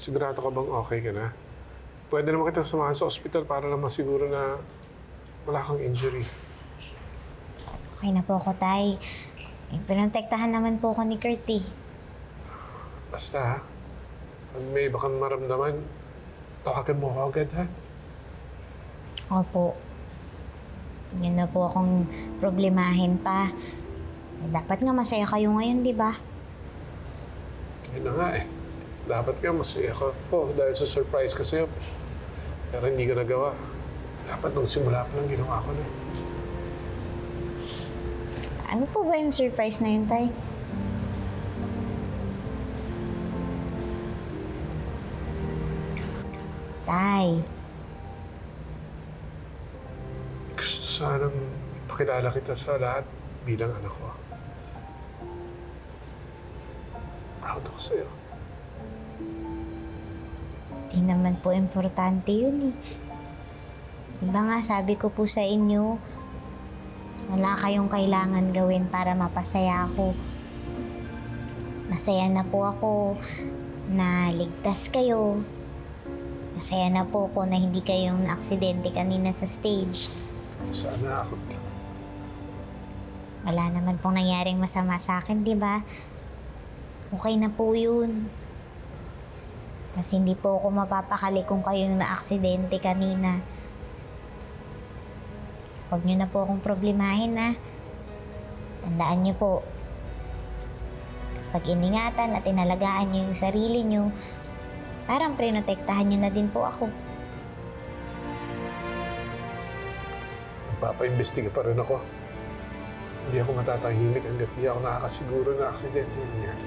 sigurado ka bang okay ka na? Pwede naman kita samahan sa ospital para lang masiguro na wala kang injury. Okay na po ako, Tay. Pinotektahan naman po ako ni Kurt eh. Basta ha, pag may baka maramdaman, tawagan mo ako agad ha. Opo. Yun na po akong problemahin pa. Dapat nga masaya kayo ngayon, di ba? Yun na nga eh. Dapat nga masaya ka po dahil sa surprise ko sa'yo. Pero hindi ko nagawa. Dapat nung simula pa lang ginawa ko na. Ano po ba yung surprise na yun, Tay? Tay, Gusto sanang pakilala kita sa lahat bilang anak ko. Proud ako sa'yo. di naman po importante yun eh. Diba nga sabi ko po sa inyo, wala kayong kailangan gawin para mapasaya ako. Masaya na po ako na ligtas kayo. Masaya na po ako na hindi kayong na-aksidente kanina sa stage. Sana ako. Wala naman pong nangyaring masama sa akin, di ba? Okay na po yun. Kasi hindi po ako mapapakali kung kayong na-aksidente kanina. Huwag niyo na po akong problemahin, ha? Tandaan niyo po, pag iningatan at inalagaan niyo yung sarili niyo, parang prinotektahan niyo na din po ako. Magpapa-imbestiga pa rin ako. Hindi ako matatahimik hanggat hindi ako nakakasiguro na aksidente yung nangyari.